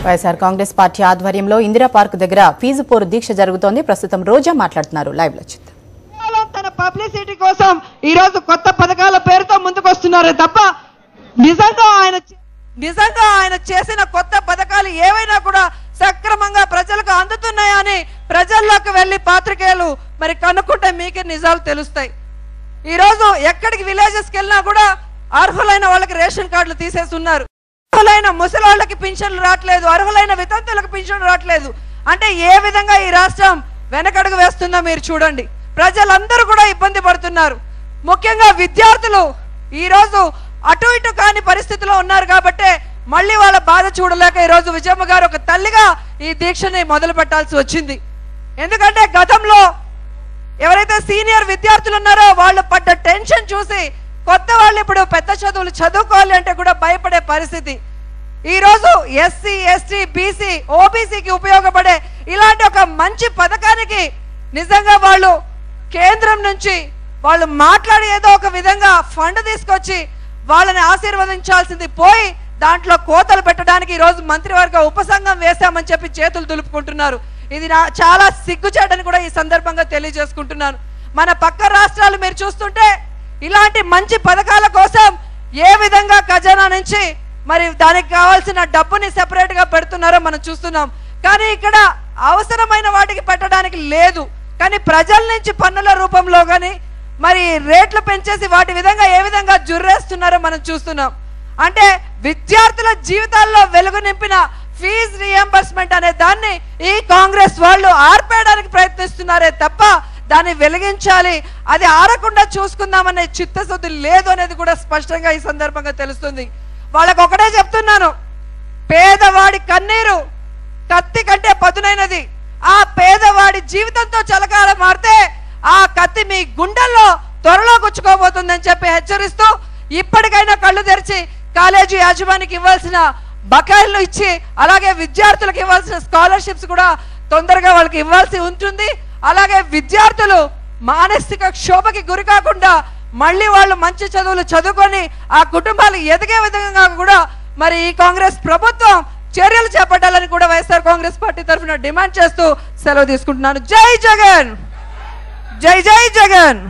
YSR Congress party ఆధ్వర్యంలో Indira park దగ్గర fee పోరు దీక్ష జరుగుతోంది. ప్రస్తుతం రోజా మాట్లాడుతున్నారు. లైవ్ లో చూద్దాం. తన పబ్లిసిటీ కోసం ఈ రోజు కొత్త పథకాల పేరుతో ముందుకు వస్తున్నారు తప్ప నిజంగా ఆయన చేసిన కొత్త పథకాలు ఏవైనా కూడా సక్రమంగా ప్రజలకు అందుతున్నాయని ప్రజల్లోకి వెళ్లి పాత్రికేయులు మరి కనుక్కుంటే మీకే నిజాలు తెలుస్తాయి. ఈ రోజు ఎక్కడికి విలేజెస్ కి వెళ్ళినా కూడా అర్హులైన వాళ్ళకి రేషన్ కార్డులు తీసేస్తున్నారు. అర్హులైన ముసలి వాళ్ళకి పింఛన్లు రావట్లేదు, అర్హులైన వితంతులకు పింఛన్లు రావట్లేదు. అంటే ఏ విధంగా ఈ రాష్ట్రం వెనకడుగు వేస్తుందో మీరు చూడండి. ప్రజలందరూ కూడా ఇబ్బంది పడుతున్నారు. ముఖ్యంగా విద్యార్థులు ఈ రోజు అటు ఇటు కాని పరిస్థితిలో ఉన్నారు కాబట్టి మళ్ళీ వాళ్ళ బాధ చూడలేక ఈ రోజు విజయమ్మ గారు ఒక తల్లిగా ఈ దీక్షని మొదలు పెట్టాల్సి వచ్చింది. ఎందుకంటే గతంలో ఎవరైతే సీనియర్ విద్యార్థులు ఉన్నారో వాళ్ళు పడ్డ టెన్షన్ చూసి కొత్త వాళ్ళు ఇప్పుడు పెద్ద చదువులు చదువుకోవాలి అంటే కూడా భయపడే పరిస్థితి. ఈ రోజు ఎస్సీ ఎస్టీ బీసీ ఓబీసీకి ఉపయోగపడే ఇలాంటి ఒక మంచి పథకానికి నిజంగా వాళ్ళు కేంద్రం నుంచి వాళ్ళు మాట్లాడి ఏదో ఒక విధంగా ఫండ్ తీసుకొచ్చి వాళ్ళని ఆశీర్వదించాల్సింది పోయి దాంట్లో కోతలు పెట్టడానికి ఈ రోజు మంత్రివర్గ ఉపసంఘం వేశామని చెప్పి చేతులు దులుపుకుంటున్నారు. ఇది చాలా సిగ్గుచేటని కూడా ఈ సందర్భంగా తెలియజేసుకుంటున్నాను. మన పక్క రాష్ట్రాలు మీరు చూస్తుంటే ఇలాంటి మంచి పథకాల కోసం ఏ విధంగా ఖజానా నుంచి మరి దానికి కావాల్సిన డబ్బుని సెపరేట్ గా పెడుతున్నారో మనం చూస్తున్నాం. కానీ ఇక్కడ అవసరమైన వాటికి పెట్టడానికి లేదు. కానీ ప్రజల నుంచి పన్నుల రూపంలో కానీ మరి రేట్లు పెంచేసి వాటి విధంగా ఏ విధంగా జుర్రేస్తున్నారో మనం చూస్తున్నాం. అంటే విద్యార్థుల జీవితాల్లో వెలుగు నింపిన ఫీజు రియంబర్స్మెంట్ అనే దాన్ని ఈ కాంగ్రెస్ వాళ్ళు ఆర్పేయడానికి ప్రయత్నిస్తున్నారే తప్ప దాన్ని వెలిగించాలి, అది ఆరకుండా చూసుకుందామనే చిత్తశుద్ధి లేదు అనేది కూడా స్పష్టంగా ఈ సందర్భంగా తెలుస్తుంది. వాళ్ళకు ఒకటే చెప్తున్నాను, పేదవాడి కన్నీరు కత్తి కంటే పదునైనది. ఆ పేదవాడి జీవితంతో చలకాల మారితే ఆ కత్తి మీ గుండెల్లో త్వరలో గుచ్చుకోబోతుందని చెప్పి హెచ్చరిస్తూ ఇప్పటికైనా కళ్ళు తెరిచి కాలేజీ యాజమానికి ఇవ్వాల్సిన బకాయిలు ఇచ్చి అలాగే విద్యార్థులకు ఇవ్వాల్సిన స్కాలర్షిప్స్ కూడా తొందరగా వాళ్ళకి ఇవ్వాల్సి ఉంటుంది. అలాగే విద్యార్థులు మానసిక క్షోభకి గురి కాకుండా మళ్ళీ వాళ్ళు మంచి చదువులు చదువుకొని ఆ కుటుంబాలు ఎదిగే విధంగా కూడా మరి ఈ కాంగ్రెస్ ప్రభుత్వం చర్యలు చేపట్టాలని కూడా వైఎస్ఆర్ కాంగ్రెస్ పార్టీ తరఫున డిమాండ్ చేస్తూ సెలవు తీసుకుంటున్నాను. జై జగన్, జై జై జగన్.